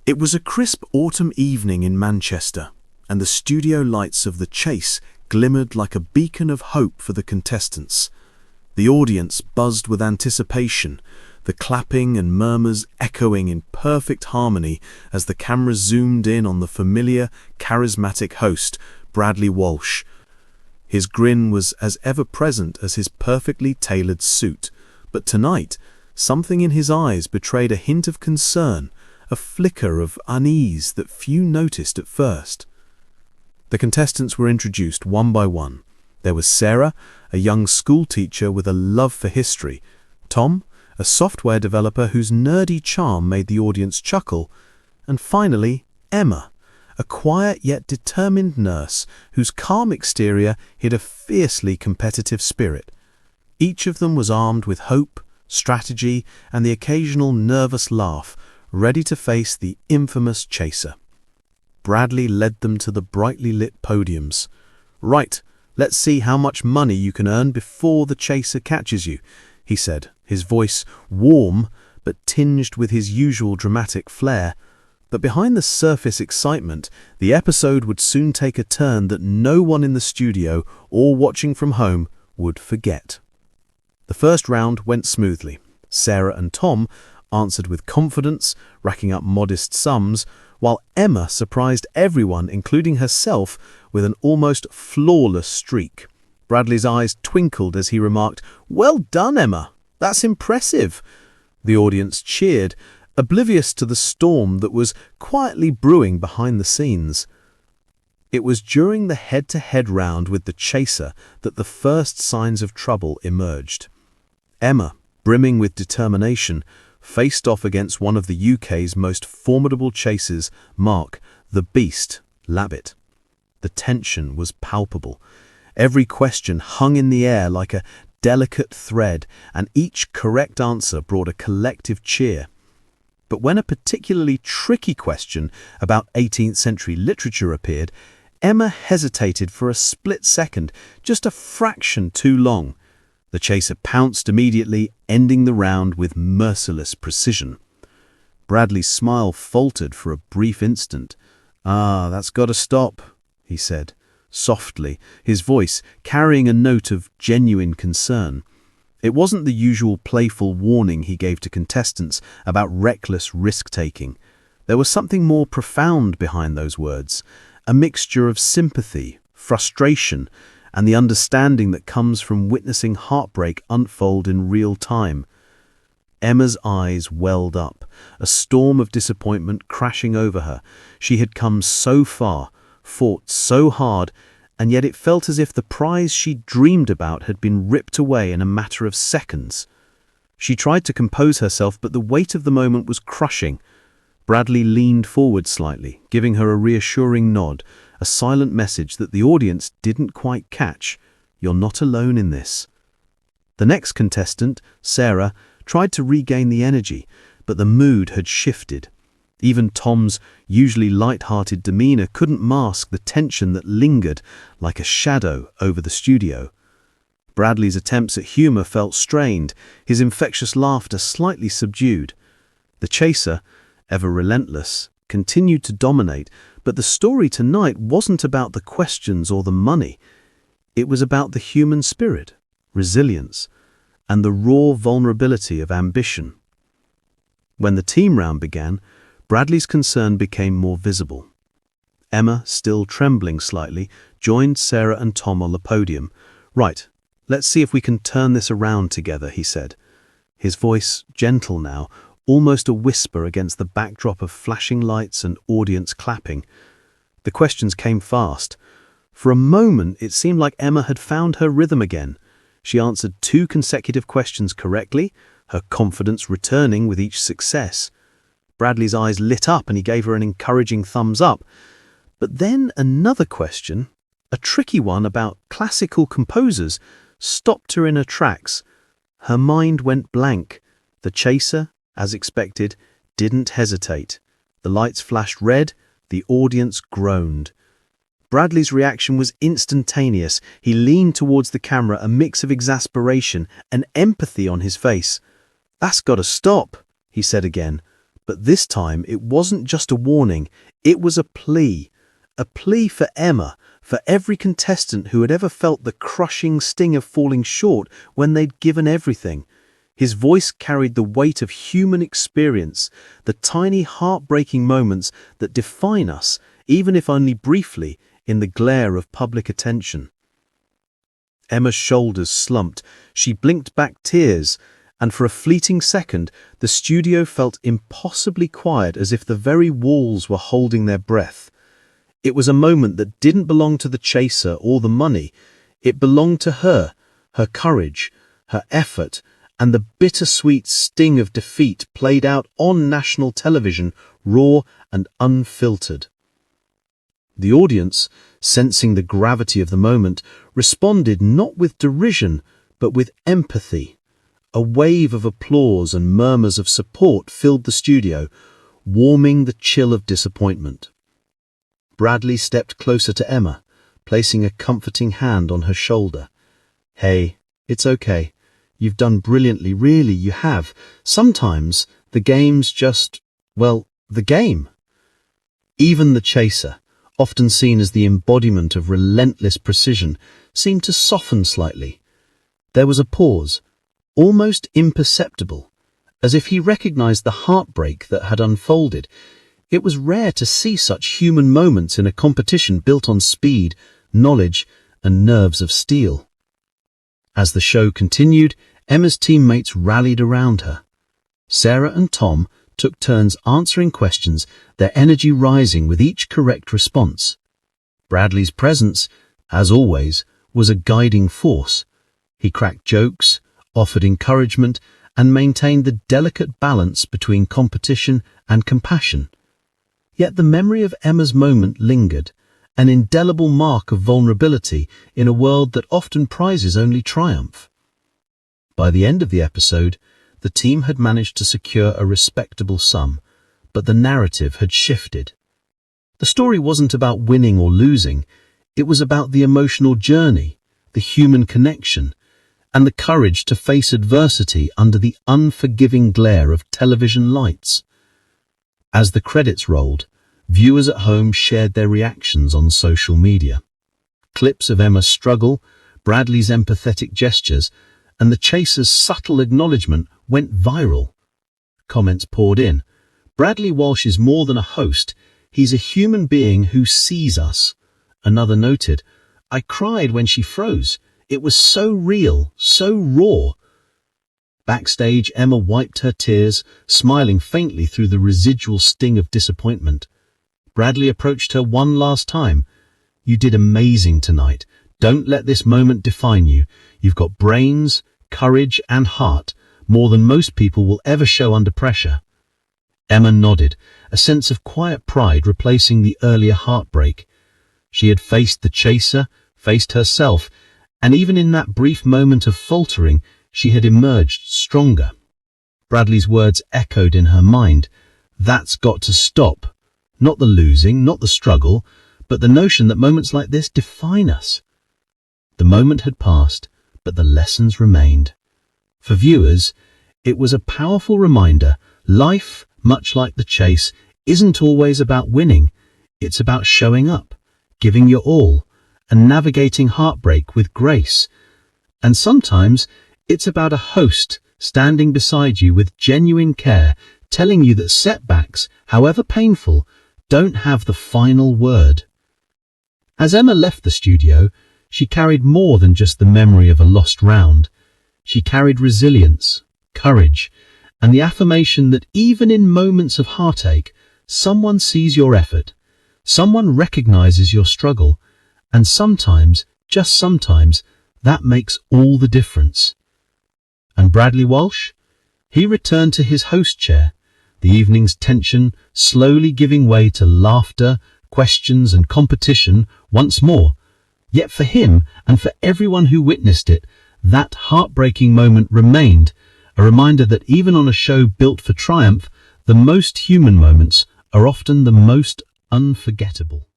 It was a crisp autumn evening in Manchester, and the studio lights of The Chase glimmered like a beacon of hope for the contestants. The audience buzzed with anticipation, the clapping and murmurs echoing in perfect harmony as the camera zoomed in on the familiar, charismatic host, Bradley Walsh. His grin was as ever-present as his perfectly tailored suit, but tonight, something in his eyes betrayed a hint of concern, a flicker of unease that few noticed at first. The contestants were introduced one by one. There was Sarah, a young schoolteacher with a love for history, Tom, a software developer whose nerdy charm made the audience chuckle, and finally, Emma, a quiet yet determined nurse whose calm exterior hid a fiercely competitive spirit. Each of them was armed with hope, strategy, and the occasional nervous laugh, ready to face the infamous chaser. Bradley led them to the brightly lit podiums. "Right, let's see how much money you can earn before the chaser catches you," he said, his voice warm but tinged with his usual dramatic flair. But behind the surface excitement, the episode would soon take a turn that no one in the studio or watching from home would forget. The first round went smoothly. Sarah and Tom answered with confidence, racking up modest sums, while Emma surprised everyone, including herself, with an almost flawless streak. Bradley's eyes twinkled as he remarked, "Well done, Emma. That's impressive." The audience cheered, oblivious to the storm that was quietly brewing behind the scenes. It was during the head-to-head round with the chaser that the first signs of trouble emerged. Emma, brimming with determination, faced off against one of the UK's most formidable chasers, Mark, the Beast, Labbit. The tension was palpable. Every question hung in the air like a delicate thread, and each correct answer brought a collective cheer. But when a particularly tricky question about 18th century literature appeared, Emma hesitated for a split second, just a fraction too long. The chaser pounced immediately, ending the round with merciless precision. Bradley's smile faltered for a brief instant. "That's got to stop," he said, softly, his voice carrying a note of genuine concern. It wasn't the usual playful warning he gave to contestants about reckless risk-taking. There was something more profound behind those words, a mixture of sympathy, frustration, and the understanding that comes from witnessing heartbreak unfold in real time. Emma's eyes welled up, a storm of disappointment crashing over her. She had come so far, fought so hard, and yet it felt as if the prize she dreamed about had been ripped away in a matter of seconds. She tried to compose herself, but the weight of the moment was crushing. Bradley leaned forward slightly, giving her a reassuring nod, a silent message that the audience didn't quite catch. "You're not alone in this." The next contestant, Sarah, tried to regain the energy, but the mood had shifted. Even Tom's usually light-hearted demeanor couldn't mask the tension that lingered like a shadow over the studio. Bradley's attempts at humor felt strained, his infectious laughter slightly subdued. The chaser, ever relentless, continued to dominate, but the story tonight wasn't about the questions or the money. It was about the human spirit, resilience, and the raw vulnerability of ambition. When the team round began, Bradley's concern became more visible. Emma, still trembling slightly, joined Sarah and Tom on the podium. "Right, let's see if we can turn this around together," he said, his voice gentle now, almost a whisper against the backdrop of flashing lights and audience clapping. The questions came fast. For a moment, it seemed like Emma had found her rhythm again. She answered 2 consecutive questions correctly, her confidence returning with each success. Bradley's eyes lit up and he gave her an encouraging thumbs up. But then another question, a tricky one about classical composers, stopped her in her tracks. Her mind went blank. The chaser, as expected, didn't hesitate. The lights flashed red, the audience groaned. Bradley's reaction was instantaneous. He leaned towards the camera, a mix of exasperation and empathy on his face. "That's got to stop," he said again, But this time, it wasn't just a warning, it was a plea. A plea for Emma, for every contestant who had ever felt the crushing sting of falling short when they'd given everything. His voice carried the weight of human experience, the tiny heartbreaking moments that define us, even if only briefly, in the glare of public attention. Emma's shoulders slumped, she blinked back tears, and for a fleeting second, the studio felt impossibly quiet, as if the very walls were holding their breath. It was a moment that didn't belong to the chaser or the money. It belonged to her, her courage, her effort, and the bittersweet sting of defeat played out on national television, raw and unfiltered. The audience, sensing the gravity of the moment, responded not with derision, but with empathy. A wave of applause and murmurs of support filled the studio, warming the chill of disappointment. Bradley stepped closer to Emma, placing a comforting hand on her shoulder. "Hey, it's okay. You've done brilliantly, really, you have. Sometimes the game's just, well, the game." Even the chaser, often seen as the embodiment of relentless precision, seemed to soften slightly. There was a pause, almost imperceptible, as if he recognized the heartbreak that had unfolded. It was rare to see such human moments in a competition built on speed, knowledge, and nerves of steel. As the show continued, Emma's teammates rallied around her. Sarah and Tom took turns answering questions, their energy rising with each correct response. Bradley's presence, as always, was a guiding force. He cracked jokes, offered encouragement, and maintained the delicate balance between competition and compassion. Yet the memory of Emma's moment lingered, an indelible mark of vulnerability in a world that often prizes only triumph. By the end of the episode, the team had managed to secure a respectable sum, but the narrative had shifted. The story wasn't about winning or losing, it was about the emotional journey, the human connection, and the courage to face adversity under the unforgiving glare of television lights. As the credits rolled, viewers at home shared their reactions on social media. Clips of Emma's struggle, Bradley's empathetic gestures, and the chaser's subtle acknowledgement went viral. Comments poured in. "Bradley Walsh is more than a host, he's a human being who sees us." Another noted, "I cried when she froze. It was so real, so raw." Backstage, Emma wiped her tears, smiling faintly through the residual sting of disappointment. Bradley approached her one last time. "You did amazing tonight. Don't let this moment define you. You've got brains, courage, and heart, more than most people will ever show under pressure." Emma nodded, a sense of quiet pride replacing the earlier heartbreak. She had faced the chaser, faced herself, and even in that brief moment of faltering, she had emerged stronger. Bradley's words echoed in her mind. That's got to stop. Not the losing, not the struggle, but the notion that moments like this define us. The moment had passed, but the lessons remained. For viewers, it was a powerful reminder. Life, much like the chase, isn't always about winning. It's about showing up, giving your all, and navigating heartbreak with grace. And sometimes it's about a host standing beside you with genuine care, telling you that setbacks, however painful, don't have the final word. As Emma left the studio, she carried more than just the memory of a lost round. She carried resilience, courage, and the affirmation that even in moments of heartache, someone sees your effort, someone recognizes your struggle, and sometimes, just sometimes, that makes all the difference. And Bradley Walsh? He returned to his host chair, the evening's tension slowly giving way to laughter, questions, and competition once more. Yet for him, and for everyone who witnessed it, that heartbreaking moment remained, a reminder that even on a show built for triumph, the most human moments are often the most unforgettable.